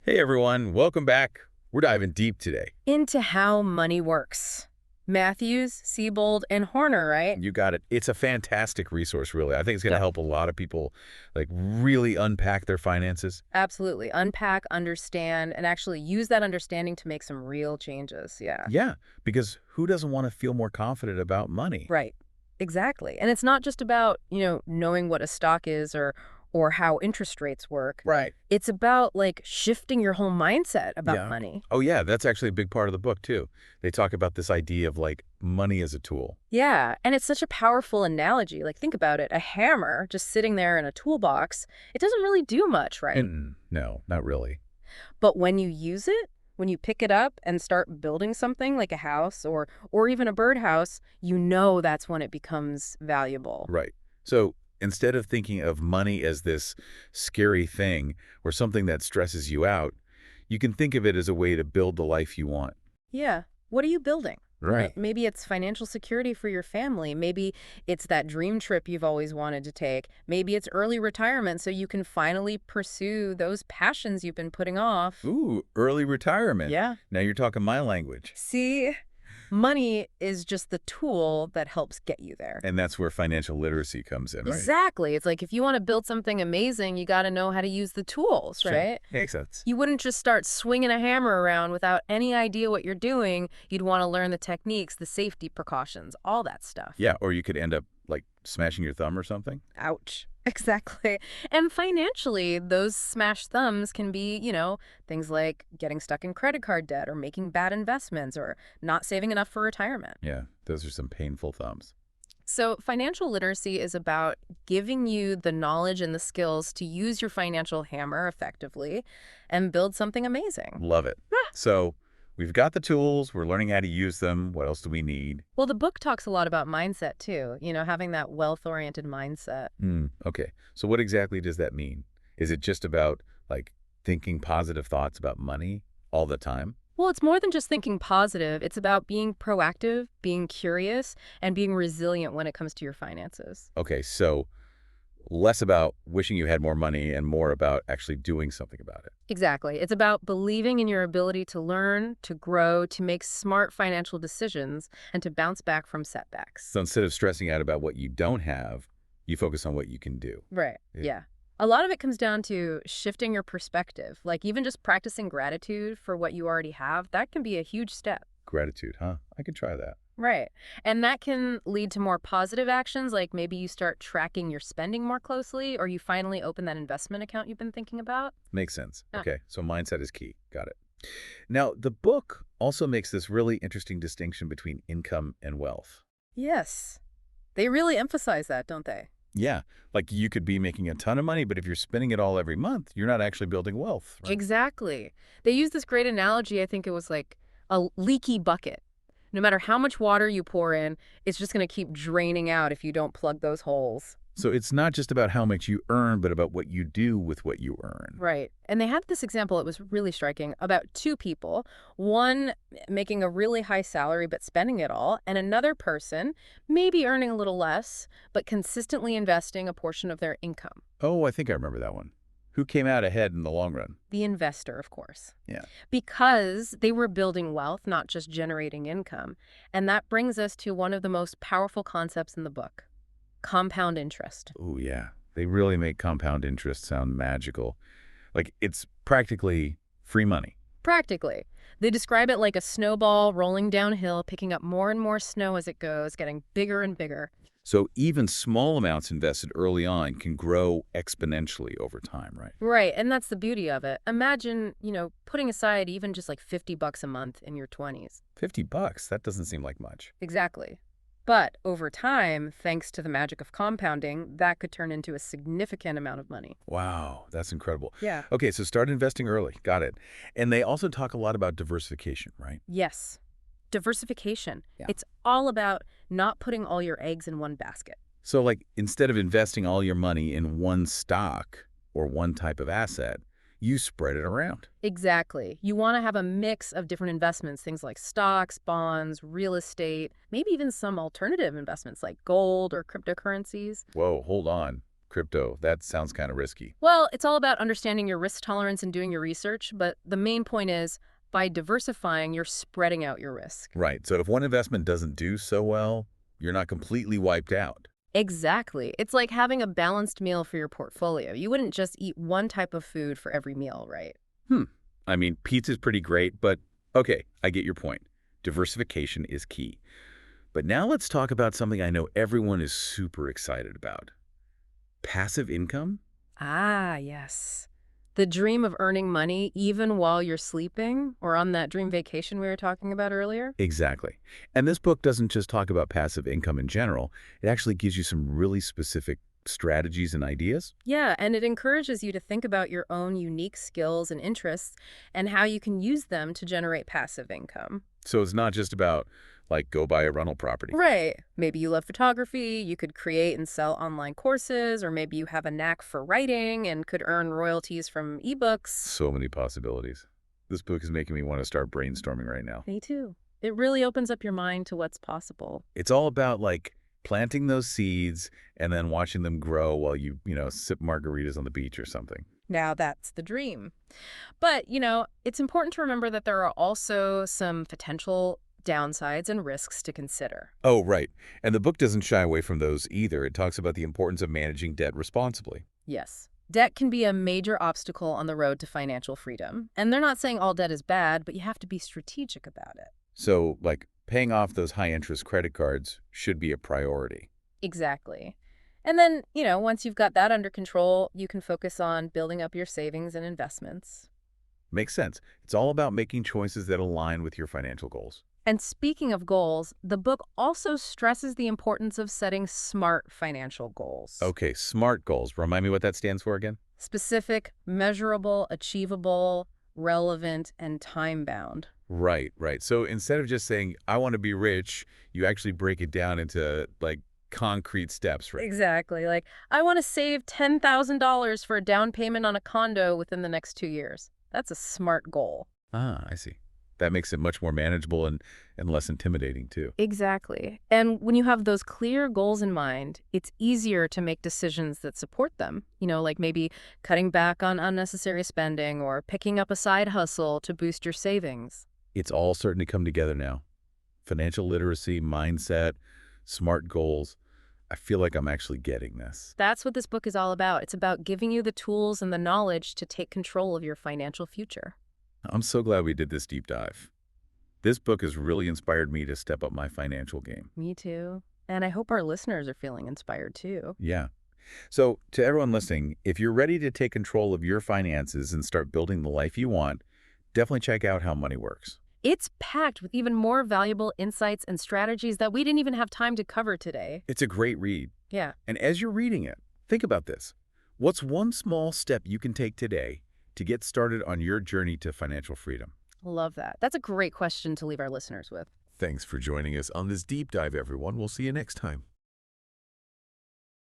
Hey everyone, welcome back. We're diving deep today. Into how money works. Matthews, Siebold, and Horner, right? You got it. It's a fantastic resource, really. I think it's going to Yep. help a lot of people really unpack their finances. Absolutely. Unpack, understand, and actually use that understanding to make some real changes. Yeah. Yeah, because who doesn't want to feel more confident about money? Right. Exactly. And it's not just about, knowing what a stock is or how interest rates work. Right. It's about like shifting your whole mindset about Yeah. money. Oh yeah, that's actually a big part of the book too. They talk about this idea of money as a tool. Yeah, and it's such a powerful analogy. Like think about it, a hammer just sitting there in a toolbox, it doesn't really do much, right? And no, not really. But when you use it, when you pick it up and start building something like a house or even a birdhouse, you know that's when it becomes valuable. Right. So instead of thinking of money as this scary thing or something that stresses you out, you can think of it as a way to build the life you want. Yeah. What are you building? Right. Maybe it's financial security for your family. Maybe it's that dream trip you've always wanted to take. Maybe it's early retirement so you can finally pursue those passions you've been putting off. Ooh, early retirement. Yeah. Now you're talking my language. See, money is just the tool that helps get you there. And that's where financial literacy comes in, right? Exactly. It's like if you want to build something amazing, you got to know how to use the tools, Sure. right? Makes sense. You wouldn't just start swinging a hammer around without any idea what you're doing. You'd want to learn the techniques, the safety precautions, all that stuff. Yeah, or you could end up smashing your thumb or something. Ouch. Exactly. And financially, those smashed thumbs can be, things like getting stuck in credit card debt or making bad investments or not saving enough for retirement. Yeah, those are some painful thumbs. So, financial literacy is about giving you the knowledge and the skills to use your financial hammer effectively and build something amazing. Love it. So we've got the tools. We're learning how to use them. What else do we need? Well, the book talks a lot about mindset too, having that wealth-oriented mindset. Okay. So what exactly does that mean? Is it just about thinking positive thoughts about money all the time? Well, it's more than just thinking positive. It's about being proactive, being curious, and being resilient when it comes to your finances. Okay, so less about wishing you had more money and more about actually doing something about it. Exactly. It's about believing in your ability to learn, to grow, to make smart financial decisions, and to bounce back from setbacks. So instead of stressing out about what you don't have, you focus on what you can do. Right. Yeah. Yeah. A lot of it comes down to shifting your perspective. Like even just practicing gratitude for what you already have, that can be a huge step. Gratitude, huh? I could try that. Right. And that can lead to more positive actions, like maybe you start tracking your spending more closely, or you finally open that investment account you've been thinking about. Makes sense. Yeah. Okay, so mindset is key. Got it. Now, the book also makes this really interesting distinction between income and wealth. Yes. They really emphasize that, don't they? Yeah, you could be making a ton of money, but if you're spending it all every month, you're not actually building wealth, right? Exactly. They use this great analogy. I think it was like a leaky bucket. No matter how much water you pour in, it's just going to keep draining out if you don't plug those holes. So it's not just about how much you earn, but about what you do with what you earn. Right. And they had this example, it was really striking, about two people, one making a really high salary but spending it all, and another person maybe earning a little less, but consistently investing a portion of their income. Oh, I think I remember that one. Who came out ahead in the long run? The investor, of course. Yeah. Because they were building wealth, not just generating income. And that brings us to one of the most powerful concepts in the book, compound interest. Oh, yeah. They really make compound interest sound magical. It's practically free money. Practically. They describe it like a snowball rolling downhill, picking up more and more snow as it goes, getting bigger and bigger. So even small amounts invested early on can grow exponentially over time, right? Right, and that's the beauty of it. Imagine, putting aside even just like $50 a month in your 20s. $50, that doesn't seem like much. Exactly. But over time, thanks to the magic of compounding, that could turn into a significant amount of money. Wow, that's incredible. Yeah. Okay, so start investing early. Got it. And they also talk a lot about diversification, right? Yes. Diversification. Yeah. It's all about not putting all your eggs in one basket. So instead of investing all your money in one stock or one type of asset, you spread it around. Exactly. You want to have a mix of different investments, things like stocks, bonds, real estate, maybe even some alternative investments like gold or cryptocurrencies. Whoa, hold on. crypto. That sounds kind of risky. Well, it's all about understanding your risk tolerance and doing your research, but the main point is by diversifying, you're spreading out your risk. Right. So if one investment doesn't do so well, you're not completely wiped out. Exactly. It's like having a balanced meal for your portfolio. You wouldn't just eat one type of food for every meal, right? Hmm. I mean, pizza's pretty great, but okay, I get your point. Diversification is key. But now let's talk about something I know everyone is super excited about. Passive income? Ah, yes. The dream of earning money even while you're sleeping or on that dream vacation we were talking about earlier. Exactly. And this book doesn't just talk about passive income in general. It actually gives you some really specific strategies and ideas. Yeah, and it encourages you to think about your own unique skills and interests and how you can use them to generate passive income. So it's not just about, like, go buy a rental property. Right. Maybe you love photography, you could create and sell online courses, or maybe you have a knack for writing and could earn royalties from ebooks. So many possibilities. This book is making me want to start brainstorming right now. Me too. It really opens up your mind to what's possible. It's all about, like, planting those seeds and then watching them grow while you sip margaritas on the beach or something. Now that's the dream. But, it's important to remember that there are also some potential downsides and risks to consider. Oh, right. And the book doesn't shy away from those either. It talks about the importance of managing debt responsibly. Yes. Debt can be a major obstacle on the road to financial freedom. And they're not saying all debt is bad, but you have to be strategic about it. So, like, paying off those high-interest credit cards should be a priority. Exactly. And then, once you've got that under control, you can focus on building up your savings and investments. Makes sense. It's all about making choices that align with your financial goals. And speaking of goals, the book also stresses the importance of setting smart financial goals. Okay, SMART goals. Remind me what that stands for again? Specific, measurable, achievable, relevant, and time-bound. Right, right. So instead of just saying, I want to be rich, you actually break it down into, like, concrete steps, right? Exactly. Like, I want to save $10,000 for a down payment on a condo within the next 2 years. That's a SMART goal. Ah, I see. That makes it much more manageable and less intimidating, too. Exactly. And when you have those clear goals in mind, it's easier to make decisions that support them. Like maybe cutting back on unnecessary spending or picking up a side hustle to boost your savings. It's all starting to come together now. Financial literacy, mindset, SMART goals. I feel like I'm actually getting this. That's what this book is all about. It's about giving you the tools and the knowledge to take control of your financial future. I'm so glad we did this deep dive. This book has really inspired me to step up my financial game. Me too. And I hope our listeners are feeling inspired too. Yeah. So, to everyone listening, if you're ready to take control of your finances and start building the life you want, definitely check out How Money Works. It's packed with even more valuable insights and strategies that we didn't even have time to cover today. It's a great read. Yeah. And as you're reading it, think about this. What's one small step you can take today to get started on your journey to financial freedom? Love that. That's a great question to leave our listeners with. Thanks for joining us on this deep dive, everyone. We'll see you next time.